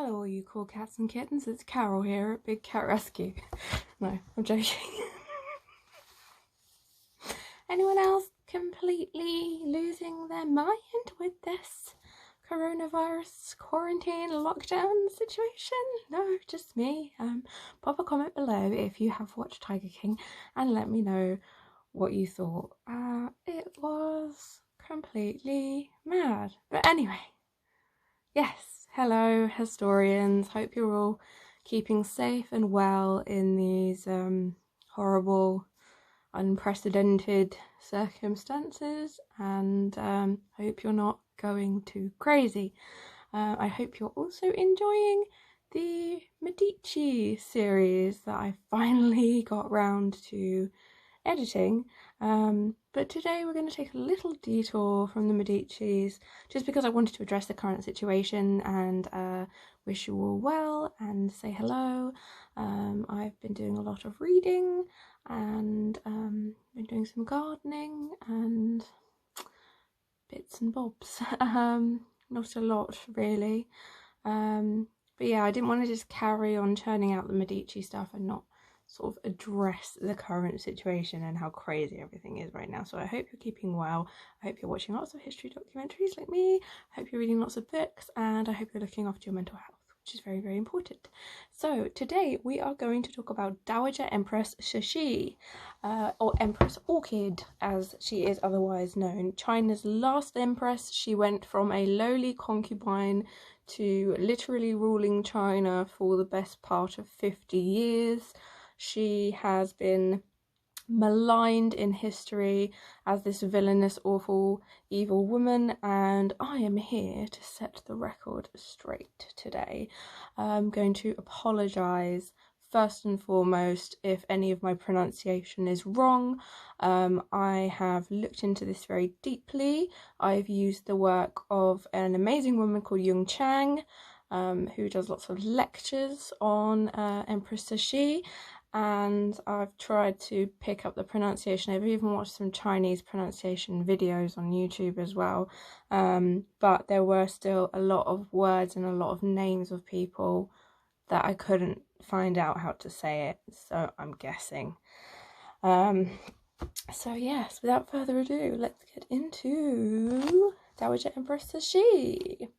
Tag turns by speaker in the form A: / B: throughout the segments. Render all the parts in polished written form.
A: Hello all you cool cats and kittens, it's Carol here at Big Cat Rescue. No, I'm joking. Anyone else completely losing their mind with this coronavirus quarantine lockdown situation? No, just me. Pop a comment below if you have watched Tiger King and let me know what you thought. It was completely mad. But anyway, yes. Hello historians, hope you're all keeping safe and well in these horrible, unprecedented circumstances, and hope you're not going too crazy. I hope you're also enjoying the Medici series that I finally got round to editing, but today we're going to take a little detour from the Medicis just because I wanted to address the current situation and wish you all well and say hello. I've been doing a lot of reading and been doing some gardening and bits and bobs. Not a lot really, but yeah, I didn't want to just carry on churning out the Medici stuff and not sort of address the current situation and how crazy everything is right now. So I hope you're keeping well. I hope you're watching lots of history documentaries like me. I hope you're reading lots of books, and I hope you're looking after your mental health, which is very, very important. So today we are going to talk about Dowager Empress Cixi, or Empress Orchid as she is otherwise known. China's last empress. She went from a lowly concubine to literally ruling China for the best part of 50 years. She has been maligned in history as this villainous, awful, evil woman, and I am here to set the record straight today. I'm going to apologise first and foremost if any of my pronunciation is wrong. I have looked into this very deeply. I've used the work of an amazing woman called Chang, who does lots of lectures on Empress Cixi, and I've tried to pick up the pronunciation. I've even watched some Chinese pronunciation videos on YouTube as well, but there were still a lot of words and a lot of names of people that I couldn't find out how to say it, so I'm guessing. So yes, without further ado, let's get into Dowager Empress Cixi.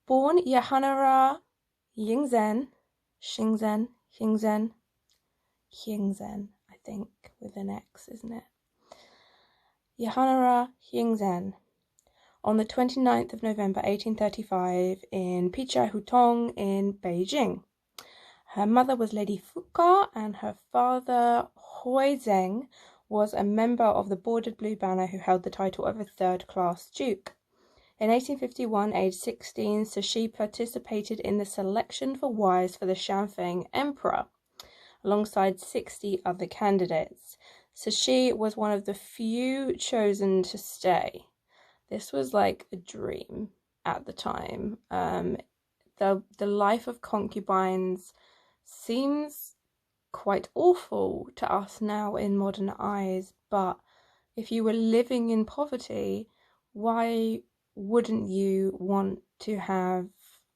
A: Born Yahanara Yingzhen, Xingzhen, I think, with an X, isn't it? Yahanara Yingzhen, on the 29th of November 1835 in Pichai Hutong in Beijing. Her mother was Lady Fuka and her father Hui Zeng was a member of the Bordered Blue Banner who held the title of a third-class duke. In 1851, aged 16, Cixi participated in the selection for wives for the Shan Emperor, alongside 60 other candidates. Cixi was one of the few chosen to stay. This was like a dream at the time. The life of concubines seems quite awful to us now in modern eyes, but if you were living in poverty, why wouldn't you want to have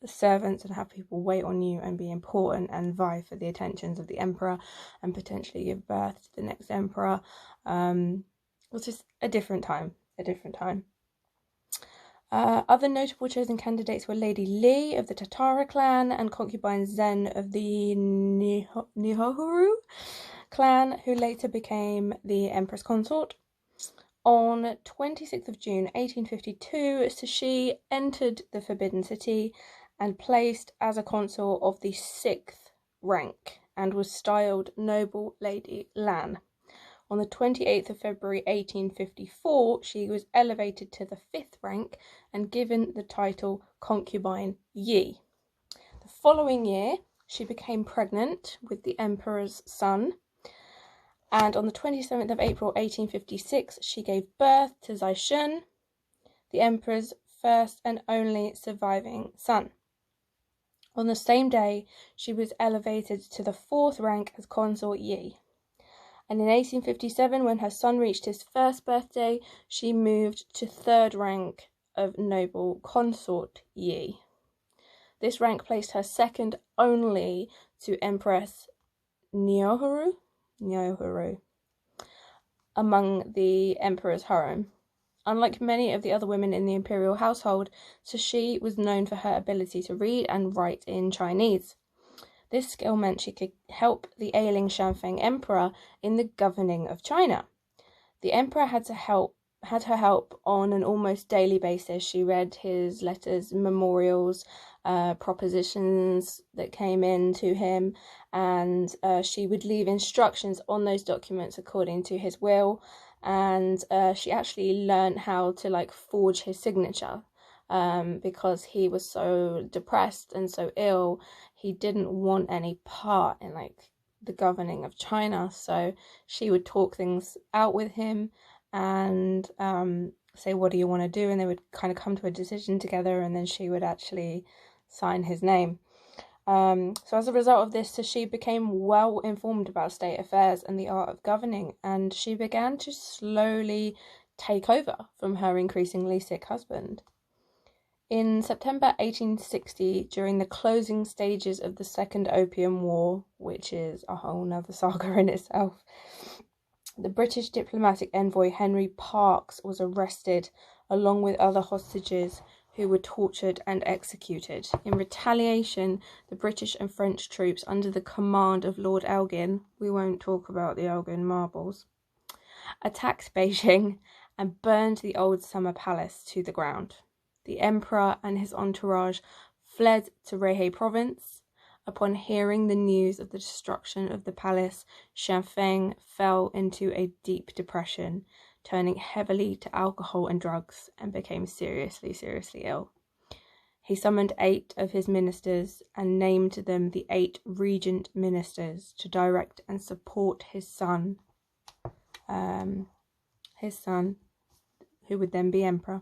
A: servants and have people wait on you and be important and vie for the attentions of the emperor and potentially give birth to the next emperor? It was just a different time. Other notable chosen candidates were Lady Li of the Tatara clan and concubine Zhen of the Nihohuru clan, who later became the empress consort. On 26th of June 1852, Cixi entered the Forbidden City and placed as a consort of the 6th rank and was styled Noble Lady Lan. On the 28th of February 1854, she was elevated to the 5th rank and given the title Concubine Yi. The following year, she became pregnant with the emperor's son, and on the 27th of April 1856, she gave birth to Zaishun, the emperor's first and only surviving son. On the same day, she was elevated to the 4th rank as Consort Yi. And in 1857, when her son reached his first birthday, she moved to 3rd rank of Noble Consort Yi. This rank placed her second only to Empress Nyohuru among the emperor's harem. Unlike many of the other women in the imperial household, Cixi was known for her ability to read and write in Chinese. This skill meant she could help the ailing Shanfeng emperor in the governing of China. The emperor had her help on an almost daily basis. She read his letters, memorials, propositions that came in to him, and she would leave instructions on those documents according to his will. And she actually learned how to forge his signature, because he was so depressed and so ill. He didn't want any part in the governing of China, so she would talk things out with him and say, what do you want to do? And they would kind of come to a decision together, and then she would actually sign his name. So as a result of this, Cixi became well informed about state affairs and the art of governing, and she began to slowly take over from her increasingly sick husband. In September 1860, during the closing stages of the Second Opium War, which is a whole nother saga in itself, the British diplomatic envoy Henry Parkes was arrested along with other hostages who were tortured and executed. In retaliation, the British and French troops under the command of Lord Elgin, we won't talk about the Elgin marbles, attacked Beijing and burned the old summer palace to the ground. The emperor and his entourage fled to Rehe province. Upon hearing the news of the destruction of the palace, Shanfeng fell into a deep depression, turning heavily to alcohol and drugs, and became seriously ill. He summoned 8 of his ministers and named them the 8 regent ministers to direct and support his son, who would then be emperor,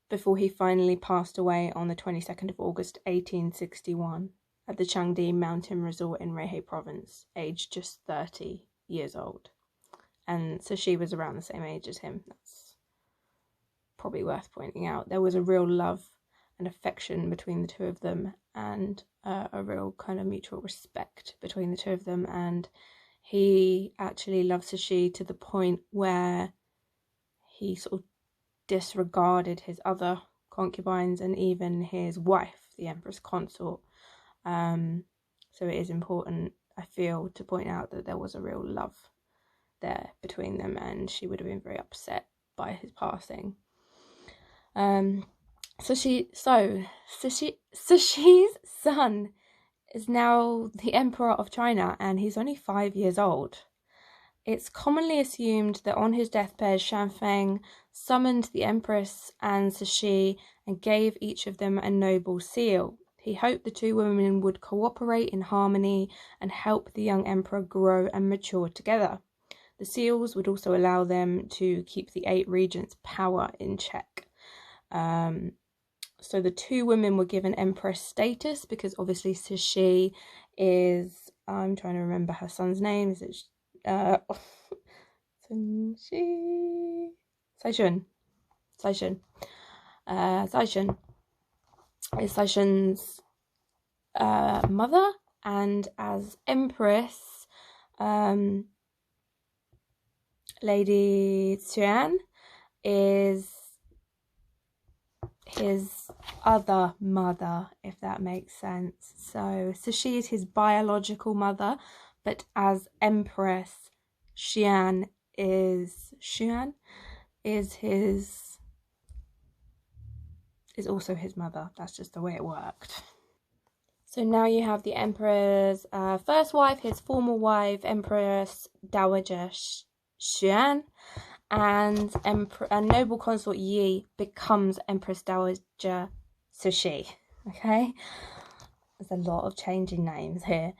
A: before he finally passed away on the 22nd of August 1861 at the Changdi mountain resort in Rehe province, aged just 30 years old. And so she was around the same age as him. That's probably worth pointing out. There was a real love and affection between the two of them, and a real kind of mutual respect between the two of them. And he actually loved Cixi to the point where he sort of disregarded his other concubines and even his wife, the Empress Consort. So it is important, I feel, to point out that there was a real love there between them, and she would have been very upset by his passing. Cixi's son is now the Emperor of China, and he's only 5 years old. It's commonly assumed that on his deathbed, Shanfeng summoned the Empress and Cixi and gave each of them a noble seal. He hoped the two women would cooperate in harmony and help the young emperor grow and mature together. The seals would also allow them to keep the 8 regents' power in check. So the two women were given empress status because obviously Cixi is, I'm trying to remember her son's name, is it Saishun is Saishun's mother, and as empress, Lady Shan is his other mother, if that makes sense. So she is his biological mother, but as empress, Shan is also his mother. That's just the way it worked. So now you have the emperor's first wife, his former wife, Empress Dowager Shan, and noble consort Yi becomes Empress Dowager Cixi. Okay, there's a lot of changing names here.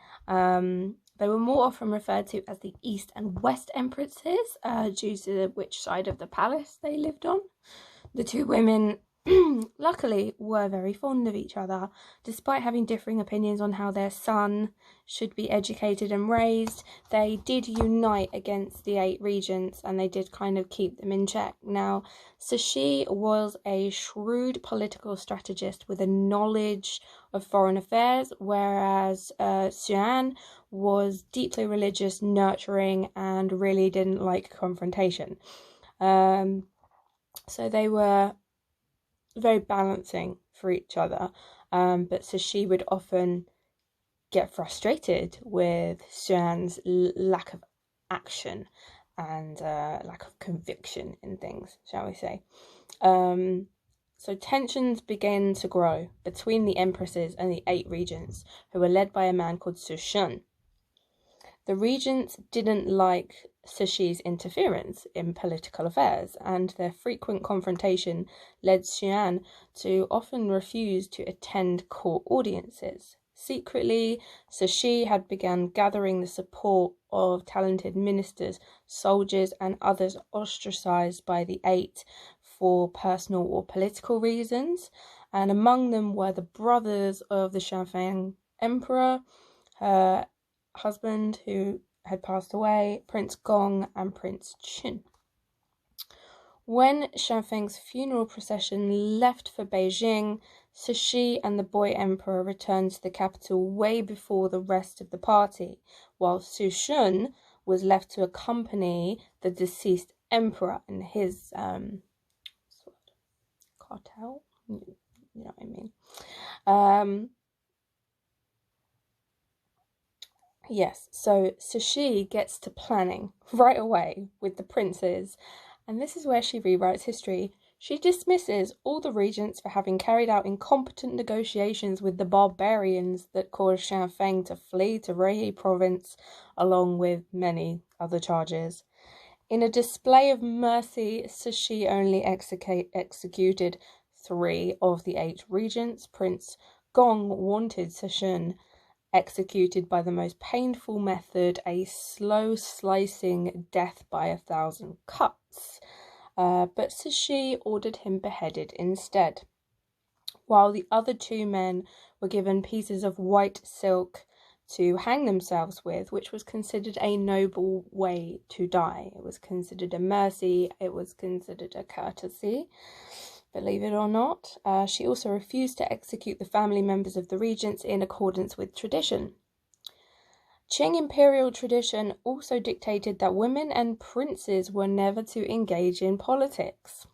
A: They were more often referred to as the East and West Empresses due to which side of the palace they lived on. The two women luckily were very fond of each other, despite having differing opinions on how their son should be educated and raised. They did unite against the 8 regents, and they did kind of keep them in check. Now, Cixi was a shrewd political strategist with a knowledge of foreign affairs, whereas Shan was deeply religious, nurturing, and really didn't like confrontation. So they were very balancing for each other, but Cixi would often get frustrated with Shan's lack of action and lack of conviction in things, shall we say. So tensions began to grow between the empresses and the 8 regents, who were led by a man called Shan. The regents didn't like Cixi's interference in political affairs, and their frequent confrontation led Shan to often refuse to attend court audiences. Secretly, Cixi had begun gathering the support of talented ministers, soldiers, and others ostracized by the 8 for personal or political reasons, and among them were the brothers of the Shan emperor, her husband who had passed away, Prince Gong and Prince Qin. When Shanfeng's funeral procession left for Beijing, Cixi and the boy emperor returned to the capital way before the rest of the party, while Su Shun was left to accompany the deceased emperor in his cartel. You know what I mean. Yes, so Cixi gets to planning right away with the princes, and this is where she rewrites history. She dismisses all the regents for having carried out incompetent negotiations with the barbarians that caused Shanfeng to flee to Ruyi province, along with many other charges. In a display of mercy, Cixi only executed 3 of the 8 regents. Prince Gong wanted Cixi executed by the most painful method, a slow slicing death by 1,000 cuts. But Cixi ordered him beheaded instead, while the other 2 men were given pieces of white silk to hang themselves with, which was considered a noble way to die. It was considered a mercy, it was considered a courtesy. Believe it or not. She also refused to execute the family members of the regents in accordance with tradition. Qing imperial tradition also dictated that women and princes were never to engage in politics.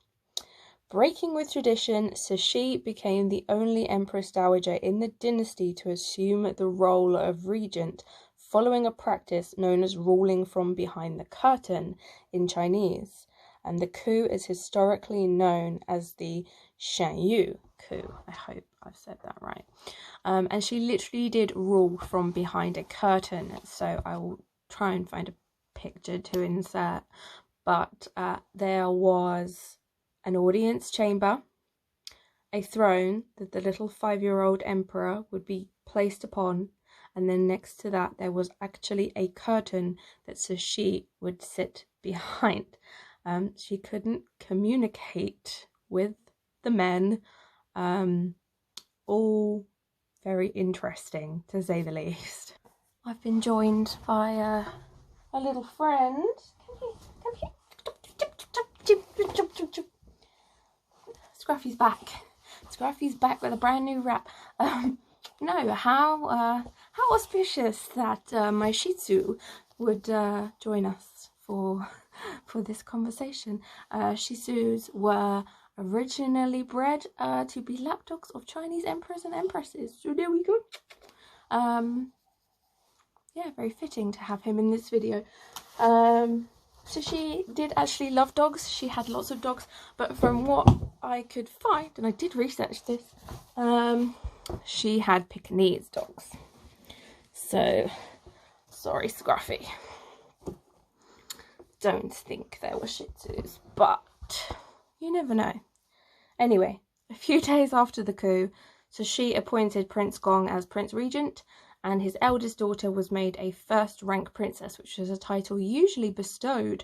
A: Breaking with tradition, Cixi became the only Empress Dowager in the dynasty to assume the role of regent, following a practice known as ruling from behind the curtain in Chinese. And the coup is historically known as the Shanyu coup. I hope I've said that right. And she literally did rule from behind a curtain. So I will try and find a picture to insert. But there was an audience chamber, a throne that the little 5-year-old emperor would be placed upon. And then next to that, there was actually a curtain that Cixi would sit behind. She couldn't communicate with the men. All very interesting, to say the least. I've been joined by a little friend. Come here. Scruffy's back. Scruffy's back with a brand new wrap. No, how auspicious that my Shih Tzu would join us for this conversation. Shih Tzus were originally bred to be lapdogs of Chinese emperors and empresses. So there we go. Yeah, very fitting to have him in this video. So she did actually love dogs. She had lots of dogs, but from what I could find, and I did research this, she had Pekingese dogs. So, sorry Scruffy. Don't think there were Shih Tzus, but you never know. Anyway, a few days after the coup, Cixi appointed Prince Gong as Prince Regent, and his eldest daughter was made a first-rank princess, which was a title usually bestowed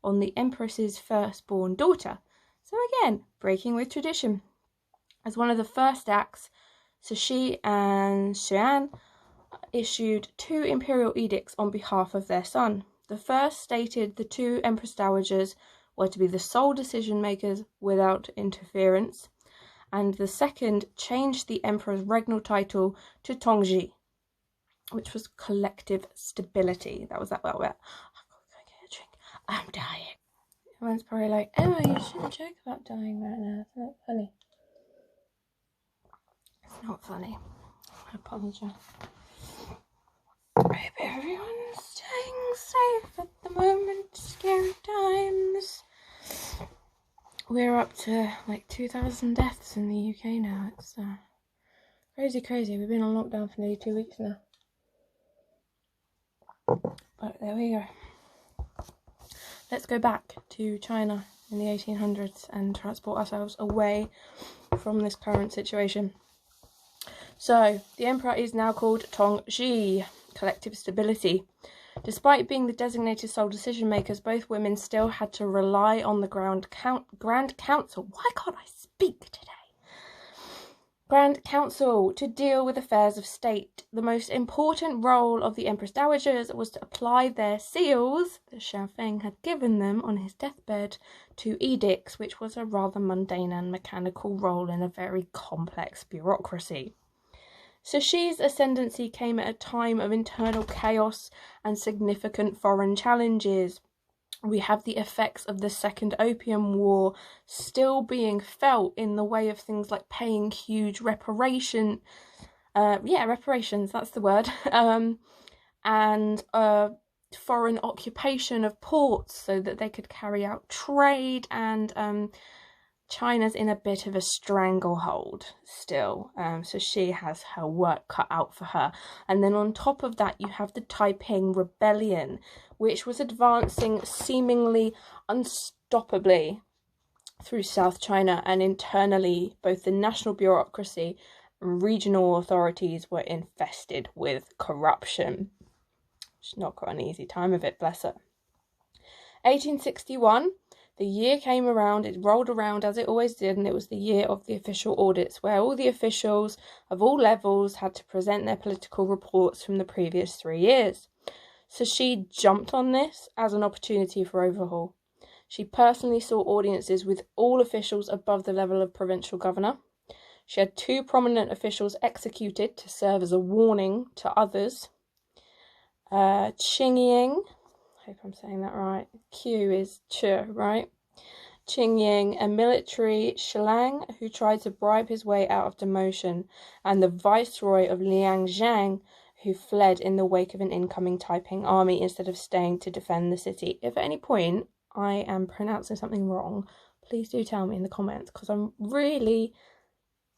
A: on the Empress's firstborn daughter. So again, breaking with tradition. As one of the first acts, Cixi and Shan issued 2 imperial edicts on behalf of their son. The first stated the 2 Empress Dowagers were to be the sole decision makers without interference, and the second changed the emperor's regnal title to Tongji, which was collective stability. That was that well bit. I'm dying. Everyone's probably like, Emma, you shouldn't joke about dying right now. It's not funny. It's not funny. I apologise. I hope everyone's staying safe at the moment. Scary times. We're up to like 2,000 deaths in the UK now. It's crazy. We've been on lockdown for nearly 2 weeks now. But there we go. Let's go back to China in the 1800s and transport ourselves away from this current situation. So, the emperor is now called Tongji, collective stability. Despite being the designated sole decision makers, both women still had to rely on the Grand Council. Why can't I speak today? Grand Council to deal with affairs of state. The most important role of the Empress Dowagers was to apply their seals that Shan had given them on his deathbed to edicts, which was a rather mundane and mechanical role in a very complex bureaucracy. Cixi's ascendancy came at a time of internal chaos and significant foreign challenges. We have the effects of the Second Opium War still being felt in the way of things like paying huge reparations, that's the word, and foreign occupation of ports so that they could carry out trade, and China's in a bit of a stranglehold still, so she has her work cut out for her. And then on top of that, you have the Taiping Rebellion, which was advancing seemingly unstoppably through South China, and internally both the national bureaucracy and regional authorities were infested with corruption. She's not got an easy time of it, bless her. 1861. The year came around, it rolled around as it always did, and it was the year of the official audits, where all the officials of all levels had to present their political reports from the previous 3 years. So she jumped on this as an opportunity for overhaul. She personally sought audiences with all officials above the level of provincial governor. She had 2 prominent officials executed to serve as a warning to others. Ching, I hope I'm saying that right. Q is Ch, right? Ching, a military shlang who tried to bribe his way out of demotion, and the viceroy of Liangjiang, who fled in the wake of an incoming Taiping army instead of staying to defend the city. If at any point I am pronouncing something wrong, please do tell me in the comments, because I'm really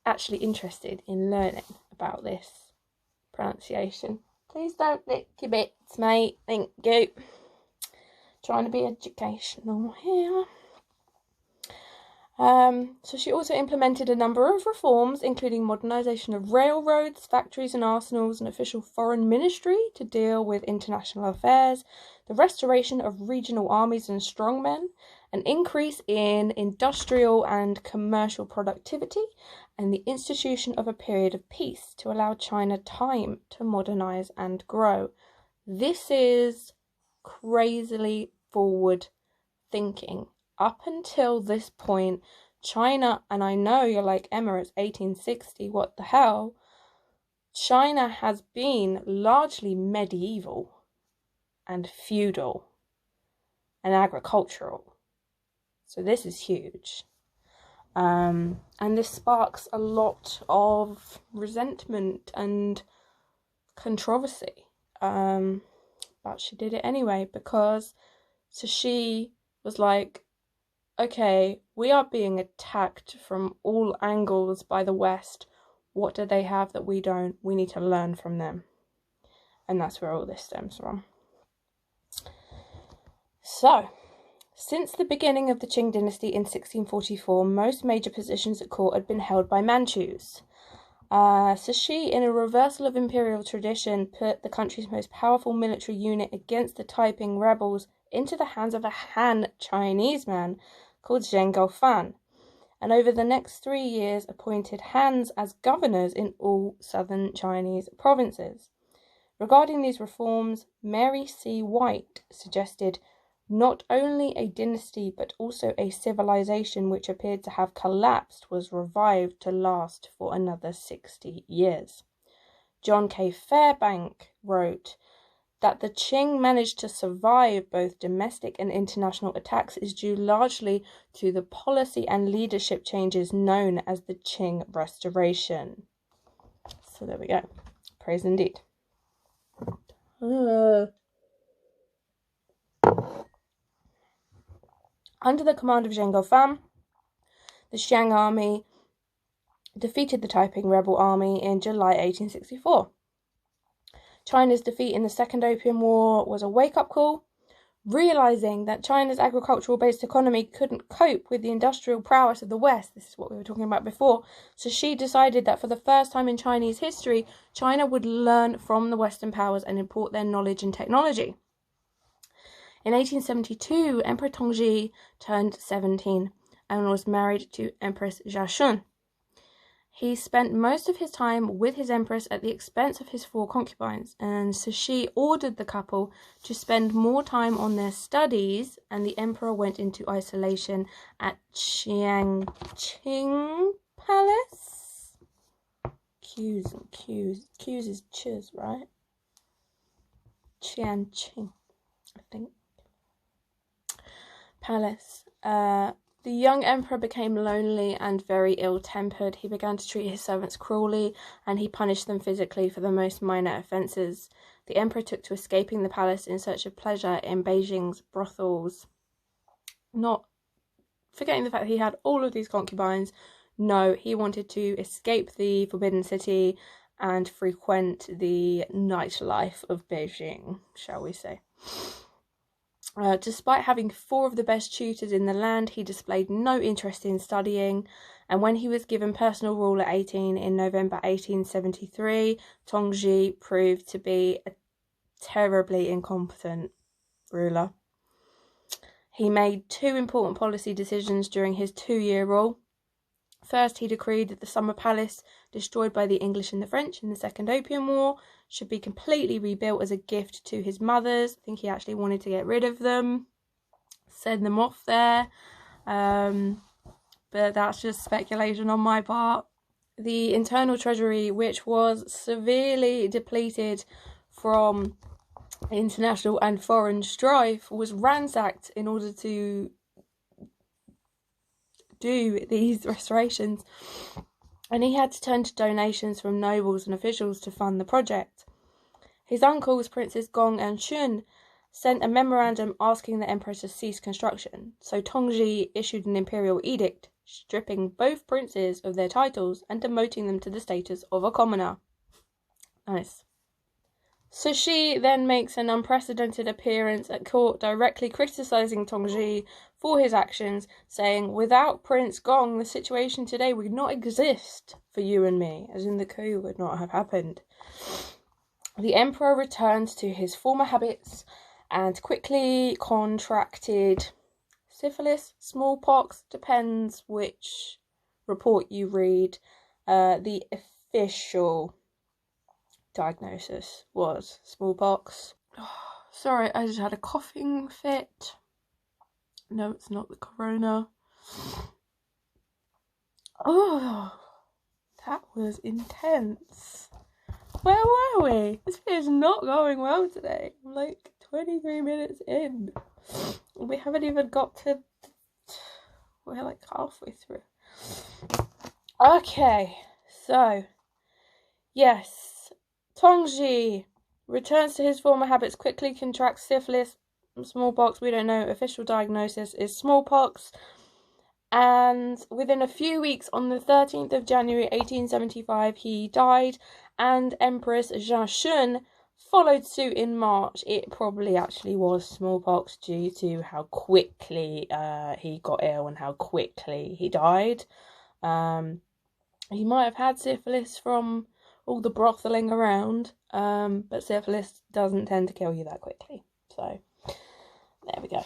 A: actually interested in learning about this pronunciation. Please don't lick your bits, mate. Thank you. Trying to be educational here. So she also implemented a number of reforms, including modernisation of railroads, factories and arsenals, an official foreign ministry to deal with international affairs, the restoration of regional armies and strongmen, an increase in industrial and commercial productivity, and the institution of a period of peace to allow China time to modernise and grow. This is crazily forward thinking. Up until this point, China, and I know you're like, Emma, it's 1860, what the hell? China has been largely medieval and feudal and agricultural. So this is huge. And this sparks a lot of resentment and controversy. But she did it anyway, because Cixi was like, okay, we are being attacked from all angles by the West. What do they have that we don't? We need to learn from them. And that's where all this stems from. So, since the beginning of the Qing dynasty in 1644, most major positions at court had been held by Manchus. Cixi, in a reversal of imperial tradition, put the country's most powerful military unit against the Taiping rebels into the hands of a Han Chinese man called Zheng Gaofan, and over the next 3 years appointed Hans as governors in all southern Chinese provinces. Regarding these reforms, Mary C. White suggested not only a dynasty but also a civilization which appeared to have collapsed was revived to last for another 60 years. John K. Fairbank wrote that the Ching managed to survive both domestic and international attacks is due largely to the policy and leadership changes known as the Ching Restoration. So there we go. Praise indeed. Under the command of Zheng Gofan, the Shang army defeated the Taiping rebel army in July 1864. China's defeat in the Second Opium War was a wake-up call, realising that China's agricultural-based economy couldn't cope with the industrial prowess of the West. This is what we were talking about before. So she decided that for the first time in Chinese history, China would learn from the Western powers and import their knowledge and technology. In 1872, Emperor Tongji turned 17 and was married to Empress Jia. He spent most of his time with his empress at the expense of his 4 concubines, and Cixi ordered the couple to spend more time on their studies, and the emperor went into isolation at Qing Palace. Q's is ch's, right? Qing, I think. Palace. The young emperor became lonely and very ill-tempered. He began to treat his servants cruelly, and he punished them physically for the most minor offences. The emperor took to escaping the palace in search of pleasure in Beijing's brothels. Not forgetting the fact that he had all of these concubines. No, he wanted to escape the Forbidden City and frequent the nightlife of Beijing, shall we say. Despite having 4 of the best tutors in the land, he displayed no interest in studying, and when he was given personal rule at 18 in November 1873, Tongji proved to be a terribly incompetent ruler. He made 2 important policy decisions during his 2-year rule. First, he decreed that the summer palace, destroyed by the English and the French in the Second Opium War, should be completely rebuilt as a gift to his mothers. I think he actually wanted to get rid of them, send them off there, but that's just speculation on my part. The internal treasury, which was severely depleted from international and foreign strife, was ransacked in order to do these restorations, and he had to turn to donations from nobles and officials to fund the project. His uncles, Princes Gong and Shun, sent a memorandum asking the emperor to cease construction, so Tongji issued an imperial edict stripping both princes of their titles and demoting them to the status of a commoner. Nice. Cixi then makes an unprecedented appearance at court, directly criticising Tongji for his actions, saying, "Without Prince Gong, the situation today would not exist for you and me," as in the coup would not have happened. The emperor returned to his former habits and quickly contracted syphilis, smallpox, depends which report you read. The official diagnosis was smallpox. Sorry, I just had a coughing fit. No, it's not the corona. Oh, that was intense. Where were we? This video is not going well today. I'm like 23 minutes in. We haven't even got to... We're like halfway through. Okay, so... Yes. Tongji returns to his former habits, quickly contracts syphilis, smallpox, we don't know, official diagnosis is smallpox, and within a few weeks, on the 13th of January 1875, he died, and Empress Jia followed suit in March. It probably actually was smallpox due to how quickly he got ill and how quickly he died. He might have had syphilis from all the brotheling around, but syphilis doesn't tend to kill you that quickly. So, there we go.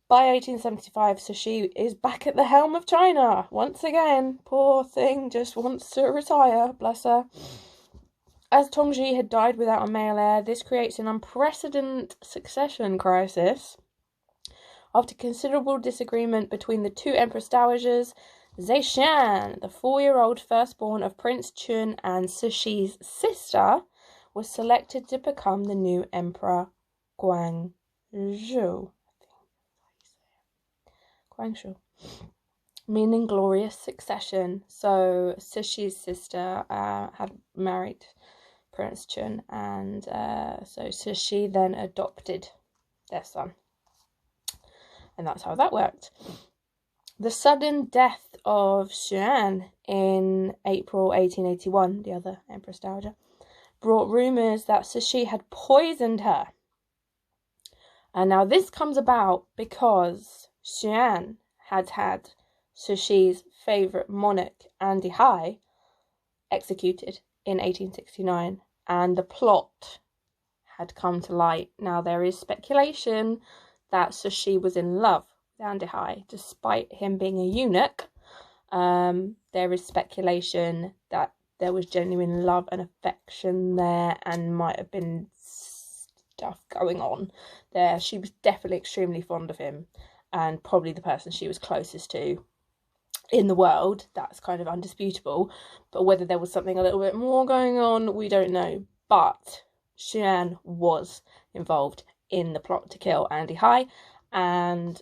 A: By 1875, Cixi is back at the helm of China. Once again, poor thing, just wants to retire, bless her. As Tongji had died without a male heir, this creates an unprecedented succession crisis. After considerable disagreement between the two Empress Dowagers, Shan, the 4-year-old firstborn of Prince Chun and Cixi's sister, was selected to become the new Emperor Guangzhou. Guangzhou, meaning glorious succession. So Cixi's sister had married Prince Chun, and so Cixi then adopted their son. And that's how that worked. The sudden death of Shan in April 1881, the other Empress Dowager, brought rumours that Cixi had poisoned her. And now this comes about because Shan had had Cixi's favourite monarch, Anchee, executed in 1869, and the plot had come to light. Now there is speculation that Cixi was in love with Anchee, despite him being a eunuch. There is speculation that there was genuine love and affection there, and might have been stuff going on there. She was definitely extremely fond of him, and probably the person she was closest to in the world. That's kind of undisputable. But whether there was something a little bit more going on, we don't know. But Shan was involved in the plot to kill Anchee, and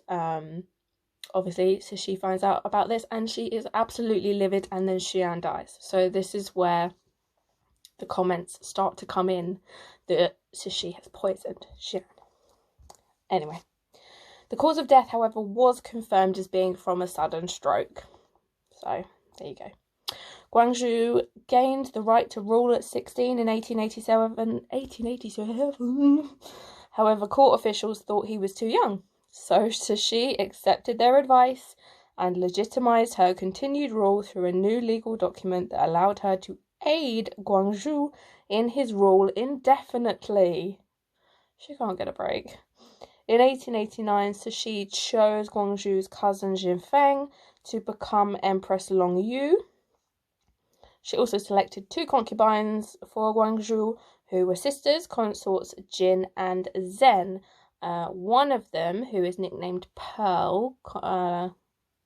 A: obviously Cixi finds out about this, and she is absolutely livid, and then Shan dies. So this is where the comments start to come in that Cixi has poisoned Shan. Anyway, the cause of death, however, was confirmed as being from a sudden stroke. So there you go. Guangzhou gained the right to rule at 16 in 1887. However, court officials thought he was too young, so Cixi accepted their advice and legitimised her continued rule through a new legal document that allowed her to aid Guangzhou in his rule indefinitely. She can't get a break. In 1889, Cixi chose Guangzhou's cousin Jinfeng to become Empress Longyu. She also selected 2 concubines for Guangzhou, who were sisters, consorts Jin and Zhen. One of them, who is nicknamed Pearl,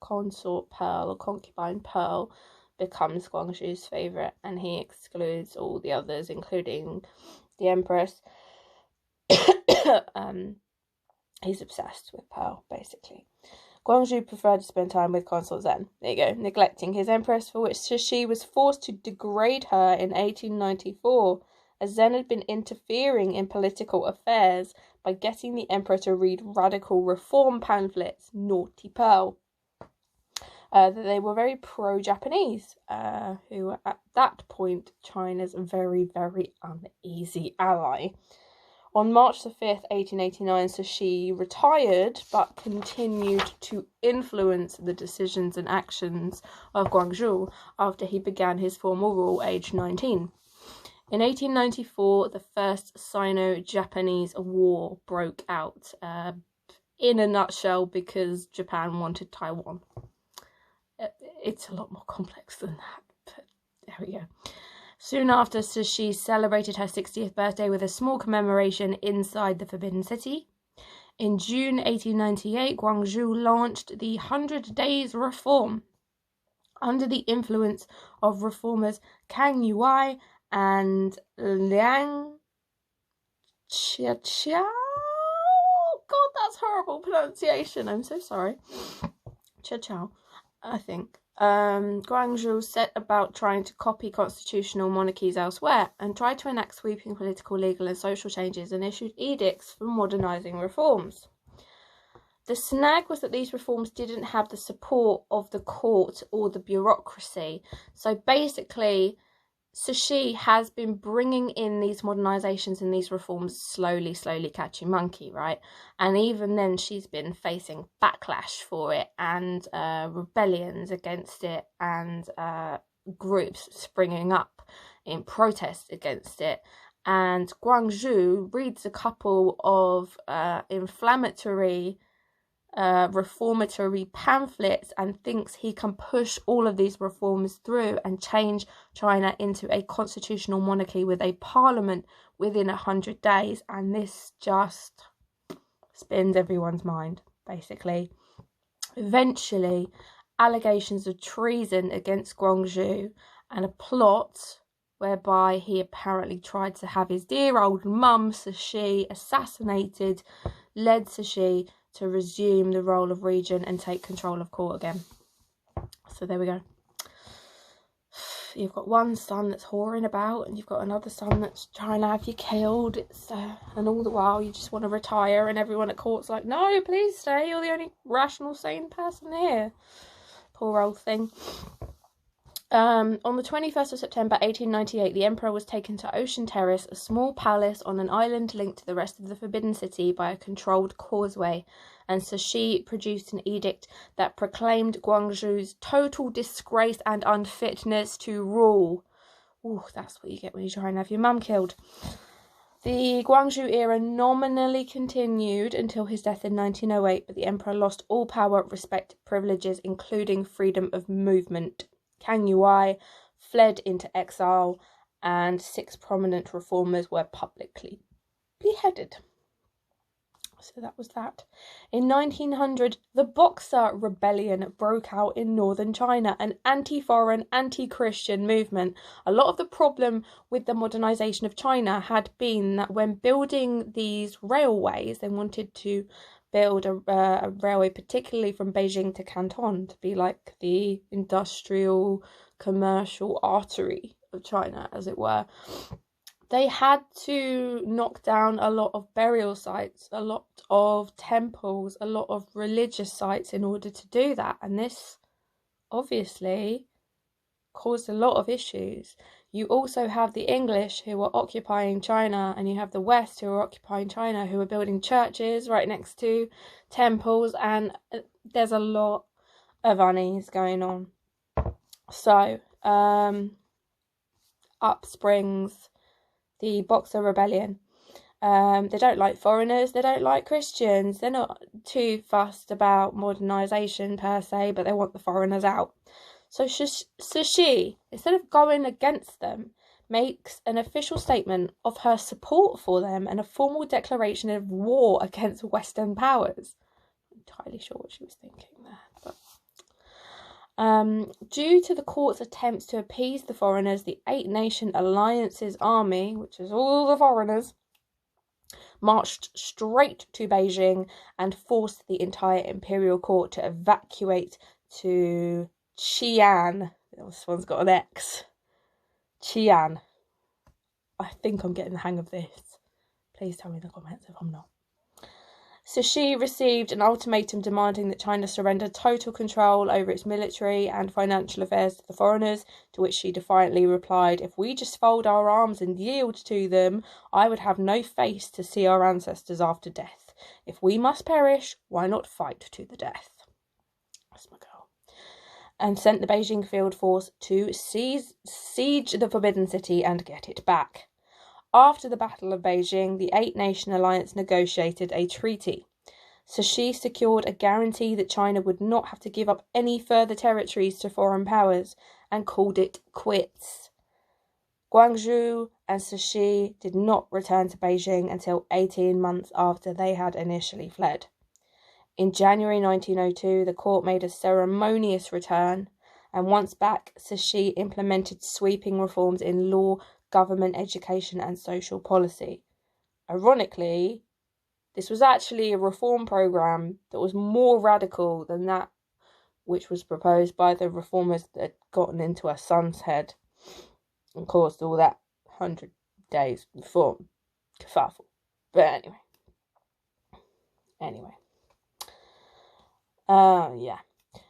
A: consort Pearl or concubine Pearl, becomes Guangzhou's favourite, and he excludes all the others, including the Empress. He's obsessed with Pearl, basically. Guangzhou preferred to spend time with consort Zhen. There you go. Neglecting his empress, for which Cixi was forced to degrade her in 1894, as Zhen had been interfering in political affairs by getting the emperor to read radical reform pamphlets, naughty Pearl. That they were very pro-Japanese, who were at that point China's very, very uneasy ally. On March the 5th, 1889, Cixi retired but continued to influence the decisions and actions of Guangzhou after he began his formal rule aged 19. In 1894, the First Sino-Japanese War broke out, in a nutshell, because Japan wanted Taiwan. It's a lot more complex than that, but there we go. Soon after, Cixi celebrated her 60th birthday with a small commemoration inside the Forbidden City. In June 1898, Guangzhou launched the 100 Days Reform under the influence of reformers Kang Yuai and Liang Qiao. God, that's horrible pronunciation. I'm so sorry. Qiao, I think. Guangzhou set about trying to copy constitutional monarchies elsewhere and tried to enact sweeping political, legal and social changes, and issued edicts for modernising reforms. The snag was that these reforms didn't have the support of the court or the bureaucracy. So basically, Cixi has been bringing in these modernisations and these reforms slowly catching monkey, right? And even then she's been facing backlash for it, and rebellions against it, and groups springing up in protest against it. And Guangzhou reads a couple of inflammatory reformatory pamphlets and thinks he can push all of these reforms through and change China into a constitutional monarchy with a parliament within 100 days. And this just spins everyone's mind, basically. Eventually, allegations of treason against Guangzhou and a plot whereby he apparently tried to have his dear old mum, Cixi, assassinated, led Cixi to resume the role of regent and take control of court again. So there we go. You've got one son that's whoring about, and you've got another son that's trying to have you killed. And all the while you just want to retire, and everyone at court's like, no, please stay. You're the only rational, sane person here. Poor old thing. On the 21st of September 1898, the Emperor was taken to Ocean Terrace, a small palace on an island linked to the rest of the Forbidden City by a controlled causeway, and Cixi produced an edict that proclaimed Guangzhou's total disgrace and unfitness to rule. Ooh, that's what you get when you try and have your mum killed. The Guangzhou era nominally continued until his death in 1908, but the Emperor lost all power, respect, privileges, including freedom of movement. Kang Yuai fled into exile, and 6 prominent reformers were publicly beheaded. So that was that. In 1900, the Boxer Rebellion broke out in northern China, an anti-foreign, anti-Christian movement. A lot of the problem with the modernisation of China had been that when building these railways, they wanted to build a railway, particularly from Beijing to Canton, to be like the industrial, commercial artery of China, as it were. They had to knock down a lot of burial sites, a lot of temples, a lot of religious sites in order to do that. And this obviously caused a lot of issues. You also have the English who were occupying China, and you have the West who are occupying China, who are building churches right next to temples, and there's a lot of unease going on. So, up springs the Boxer Rebellion. They don't like foreigners, they don't like Christians, they're not too fussed about modernisation per se, but they want the foreigners out. So Cixi, instead of going against them, makes an official statement of her support for them and a formal declaration of war against Western powers. I'm not entirely sure what she was thinking there. But due to the court's attempts to appease the foreigners, the 8-Nation Alliance's army, which is all the foreigners, marched straight to Beijing and forced the entire imperial court to evacuate to Qian. This one's got an X. Qian. I think I'm getting the hang of this. Please tell me in the comments if I'm not. Cixi received an ultimatum demanding that China surrender total control over its military and financial affairs to the foreigners, to which she defiantly replied, "If we just fold our arms and yield to them, I would have no face to see our ancestors after death. If we must perish, why not fight to the death?" That's my girl. And sent the Beijing field force to siege the Forbidden City and get it back. After the Battle of Beijing, the 8-Nation Alliance negotiated a treaty. Cixi secured a guarantee that China would not have to give up any further territories to foreign powers and called it quits. Guangzhou and Cixi did not return to Beijing until 18 months after they had initially fled. In January 1902, the court made a ceremonious return, and once back, Cixi implemented sweeping reforms in law, government, education and social policy. Ironically, this was actually a reform programme that was more radical than that which was proposed by the reformers that had gotten into her son's head and caused all that 100 days reform kerfuffle. But anyway. Yeah.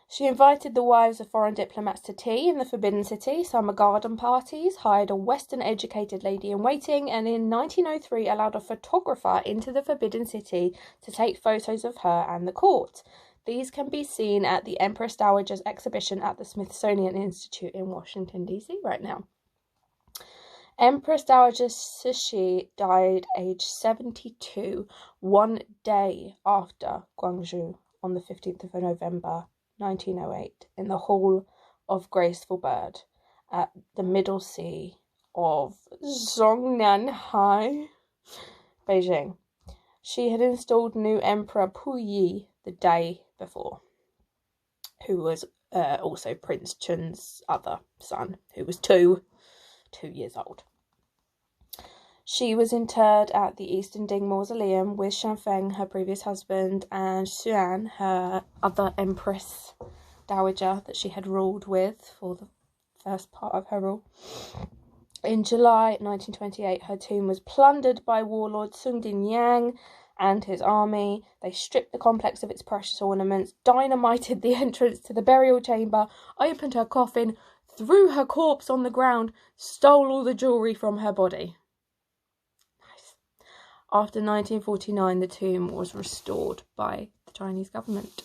A: She invited the wives of foreign diplomats to tea in the Forbidden City, summer garden parties, hired a Western-educated lady-in-waiting, and in 1903 allowed a photographer into the Forbidden City to take photos of her and the court. These can be seen at the Empress Dowager's exhibition at the Smithsonian Institute in Washington, D.C. right now. Empress Dowager Cixi died aged 72, one day after Guangzhou on the 15th of November 1908 in the Hall of Graceful Bird at the Middle Sea of Zhongnanhai, Beijing. She had installed new Emperor Poole the day before, who was also Prince Chun's other son, who was two years old. She was interred at the Eastern Ding Mausoleum with Shan, her previous husband, and Shan, her other Empress Dowager that she had ruled with for the first part of her rule. In July 1928, her tomb was plundered by warlord Sundin Yang and his army. They stripped the complex of its precious ornaments, dynamited the entrance to the burial chamber, opened her coffin, threw her corpse on the ground, stole all the jewellery from her body. Nice. After 1949, the tomb was restored by the Chinese government.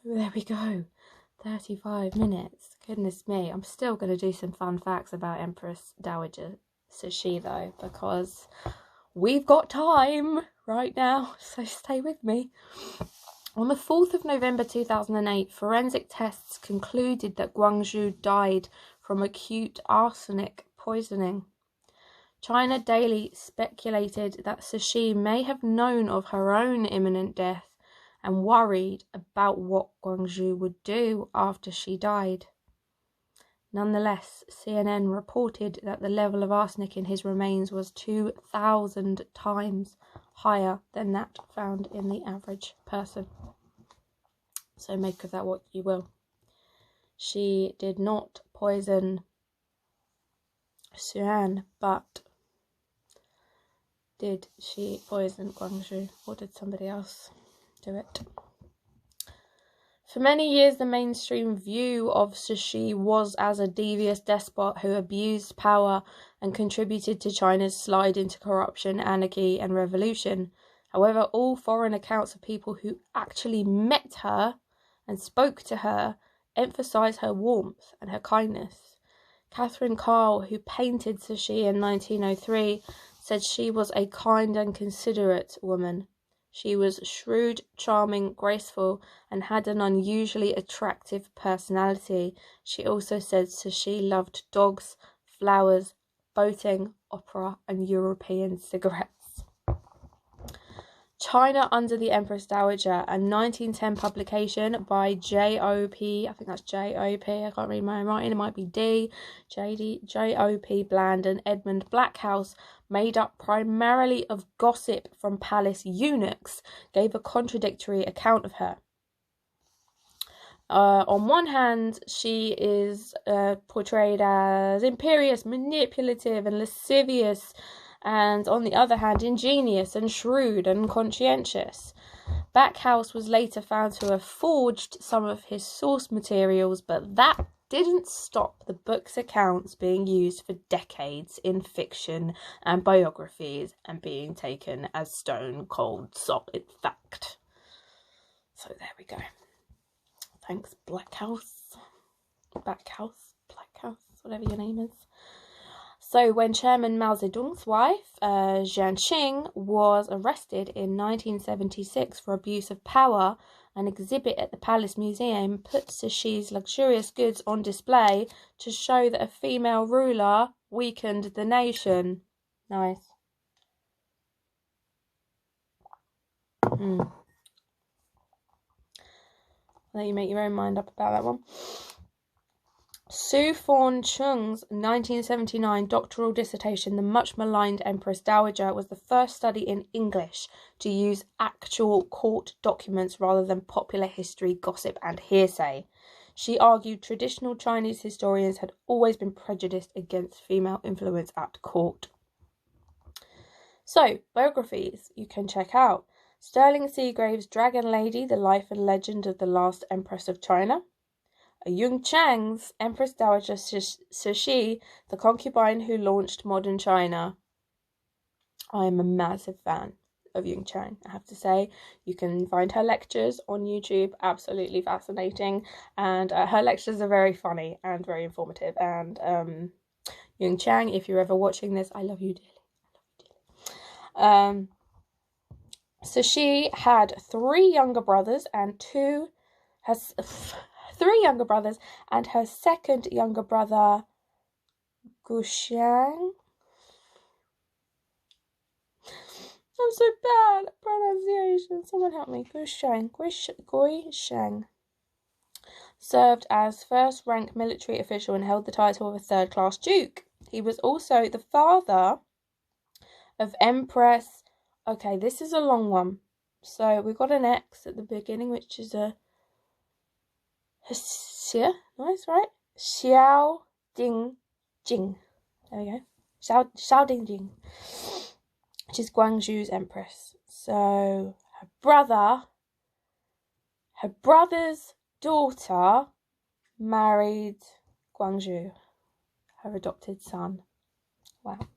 A: There we go. 35 minutes. Goodness me. I'm still going to do some fun facts about Empress Dowager Cixi though, because we've got time right now, so stay with me. On the 4th of November 2008, forensic tests concluded that Guangzhou died from acute arsenic poisoning. China Daily speculated that Cixi may have known of her own imminent death and worried about what Guangzhou would do after she died. Nonetheless, CNN reported that the level of arsenic in his remains was 2,000 times higher than that found in the average person. So make of that what you will. She did not poison Shan, but did she poison Guangzhou, or did somebody else do it? For many years, the mainstream view of Cixi was as a devious despot who abused power and contributed to China's slide into corruption, anarchy, and revolution. However, all foreign accounts of people who actually met her and spoke to her emphasise her warmth and her kindness. Catherine Carl, who painted Cixi in 1903, said she was a kind and considerate woman. She was shrewd, charming, graceful, and had an unusually attractive personality. She also said Cixi loved dogs, flowers, boating, opera, and European cigarettes. China Under the Empress Dowager, a 1910 publication by J.O.P. I think that's J.O.P. I can't read my own writing. It might be J.O.P. Bland and Edmund Blackhouse, made up primarily of gossip from palace eunuchs, gave a contradictory account of her. On one hand, she is portrayed as imperious, manipulative, and lascivious, and on the other hand, ingenious and shrewd and conscientious. Backhouse was later found to have forged some of his source materials, but that didn't stop the book's accounts being used for decades in fiction and biographies and being taken as stone cold solid fact. So there we go. Thanks, Backhouse, whatever your name is. So when Chairman Mao Zedong's wife, Jiang Qing, was arrested in 1976 for abuse of power, an exhibit at the Palace Museum put Cixi's luxurious goods on display to show that a female ruler weakened the nation. Nice. Let you make your own mind up about that one. Su Fawn Chung's 1979 doctoral dissertation, The Much Maligned Empress Dowager, was the first study in English to use actual court documents rather than popular history, gossip, and hearsay. She argued traditional Chinese historians had always been prejudiced against female influence at court. So, biographies you can check out. Sterling Seagrave's Dragon Lady, The Life and Legend of the Last Empress of China. Jung Chang's Empress Dowager Cixi, the concubine who launched modern China. I am a massive fan of Jung Chang, I have to say. You can find her lectures on YouTube, absolutely fascinating, and her lectures are very funny and very informative. And Jung Chang, if you're ever watching this, I love you dearly. So she had three younger brothers and her second younger brother, Chang. I'm so bad at pronunciation. Someone help me. Chang served as first-rank military official and held the title of a third-class duke. He was also the father of Empress. Okay, this is a long one. So we've got an X at the beginning, which is a nice, right? Xiao Ding Jing. There we go. Xiao Ding Jing, which is Guangzhou's empress. So her brother's daughter married Guangzhou, her adopted son. Wow.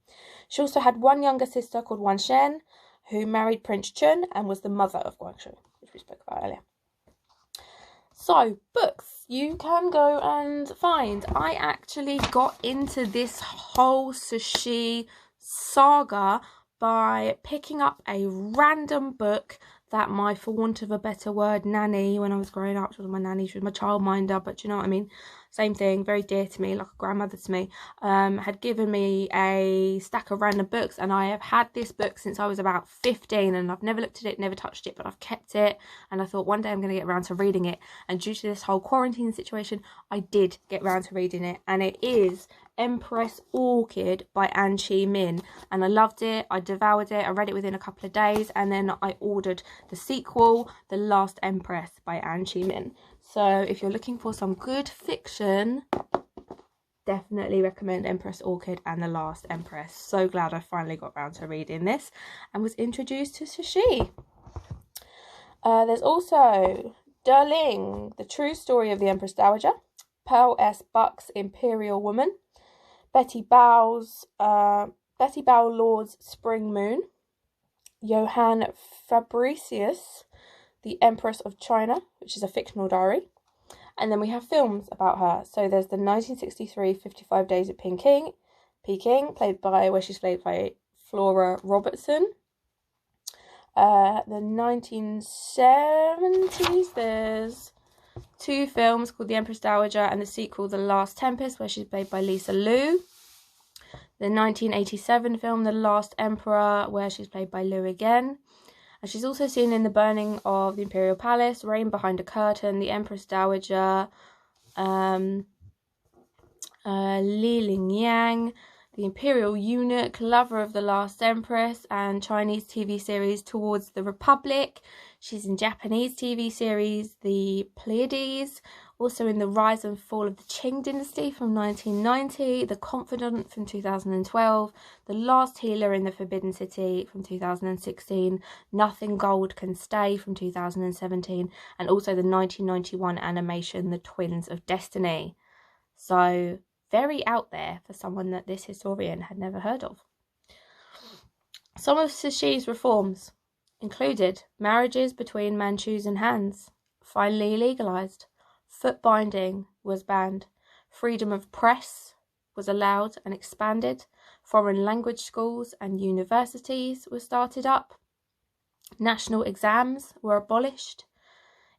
A: She also had one younger sister called Shan, who married Prince Chun and was the mother of Guangzhou, which we spoke about earlier. So, books you can go and find. I actually got into this whole Cixi saga by picking up a random book that my, for want of a better word, nanny, when I was growing up, she was my nanny, she was my childminder, but you know what I mean, same thing, very dear to me, like a grandmother to me, had given me a stack of random books, and I have had this book since I was about 15, and I've never looked at it, never touched it, but I've kept it, and I thought one day I'm going to get around to reading it, and due to this whole quarantine situation, I did get around to reading it, and it is Empress Orchid by Anchee, and I loved it. I devoured it. I read it within a couple of days, and then I ordered the sequel, The Last Empress by Anchee. So if you're looking for some good fiction, definitely recommend Empress Orchid and The Last Empress. So glad I finally got around to reading this and was introduced to Cixi. There's also Darling, The True Story of the Empress Dowager, Pearl S. Buck's Imperial Woman, Betty Bow Lord's Spring Moon, Johann Fabricius, The Empress of China, which is a fictional diary. And then we have films about her. So there's the 1963 55 Days at Peking, where she's played by Flora Robertson. The 1970s, there's two films called The Empress Dowager and the sequel The Last Tempest, where she's played by Lisa Liu. The 1987 film The Last Emperor, where she's played by Liu again. And she's also seen in The Burning of the Imperial Palace, Rain Behind a Curtain, The Empress Dowager, Li Ling Yang, The Imperial Eunuch, Lover of the Last Empress, and Chinese TV series Towards the Republic. She's in Japanese TV series The Pleiades, also in The Rise and Fall of the Ching Dynasty from 1990, The Confidant from 2012, The Last Healer in the Forbidden City from 2016, Nothing Gold Can Stay from 2017, and also the 1991 animation The Twins of Destiny. So very out there for someone that this historian had never heard of. Some of Cixi's reforms included marriages between Manchus and Hans, finally legalised. Foot binding was banned. Freedom of press was allowed and expanded. Foreign language schools and universities were started up. National exams were abolished.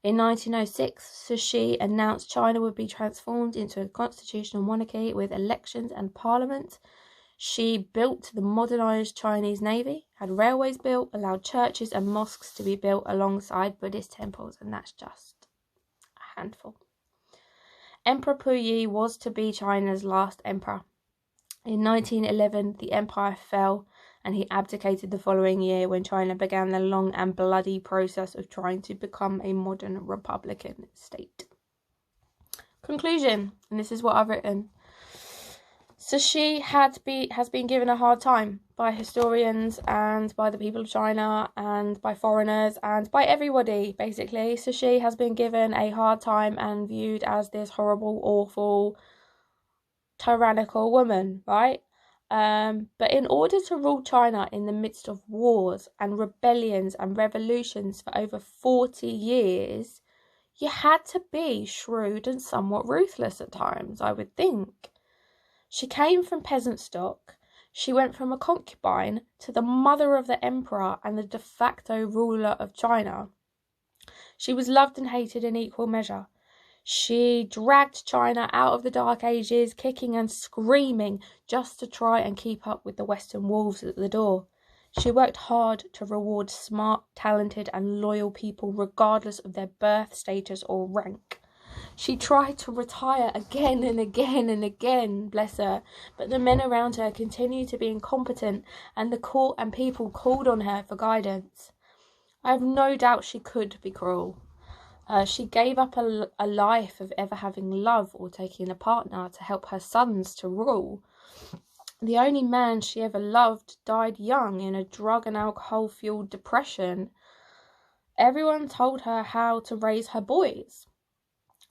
A: In 1906, Cixi announced China would be transformed into a constitutional monarchy with elections and parliament. She built the modernised Chinese navy, had railways built, allowed churches and mosques to be built alongside Buddhist temples, and that's just a handful. Emperor Puyi was to be China's last emperor. In 1911, the empire fell, and he abdicated the following year when China began the long and bloody process of trying to become a modern republican state. Conclusion, and this is what I've written. Cixi has been given a hard time by historians and by the people of China and by foreigners and by everybody, basically. Cixi has been given a hard time and viewed as this horrible, awful, tyrannical woman, right? But in order to rule China in the midst of wars and rebellions and revolutions for over 40 years, you had to be shrewd and somewhat ruthless at times, I would think. She came from peasant stock. She went from a concubine to the mother of the emperor and the de facto ruler of China. She was loved and hated in equal measure. She dragged China out of the Dark Ages, kicking and screaming just to try and keep up with the Western wolves at the door. She worked hard to reward smart, talented and loyal people regardless of their birth, status or rank. She tried to retire again and again and again, bless her, but the men around her continued to be incompetent and the court and people called on her for guidance. I have no doubt she could be cruel. She gave up a life of ever having love or taking a partner to help her sons to rule. The only man she ever loved died young in a drug and alcohol-fueled depression. Everyone told her how to raise her boys.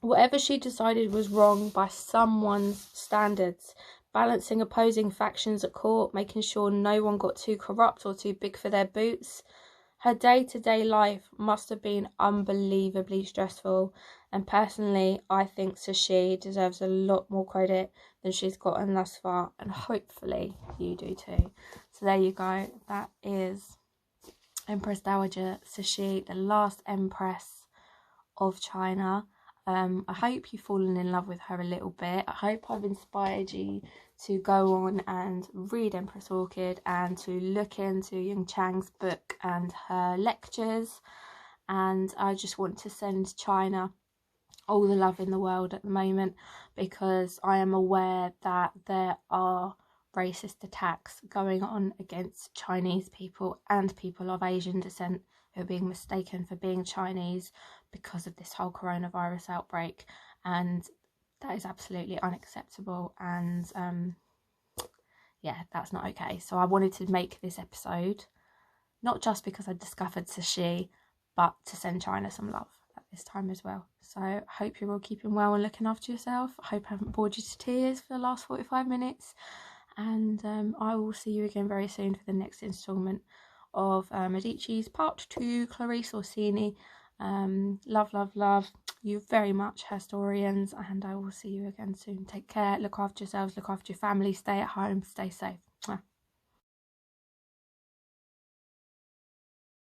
A: Whatever she decided was wrong by someone's standards, balancing opposing factions at court, making sure no one got too corrupt or too big for their boots. Her day-to-day life must have been unbelievably stressful, and personally I think Cixi deserves a lot more credit than she's gotten thus far, and hopefully you do too. So there you go, that is Empress Dowager Cixi, the last Empress of China. I hope you've fallen in love with her a little bit. I hope I've inspired you to go on and read Empress Orchid and to look into Chang's book and her lectures. And I just want to send China all the love in the world at the moment, because I am aware that there are racist attacks going on against Chinese people and people of Asian descent who are being mistaken for being Chinese because of this whole coronavirus outbreak, and that is absolutely unacceptable, and yeah, that's not okay. So I wanted to make this episode not just because I discovered Cixi, but to send China some love at this time as well. So I hope you're all keeping well and looking after yourself. I hope I haven't bored you to tears for the last 45 minutes, and I will see you again very soon for the next instalment of Medici's Part 2, Clarice Orsini. Love you very much, Herstoryans, and I will see you again soon. Take care, look after yourselves, look after your family, stay at home, stay safe.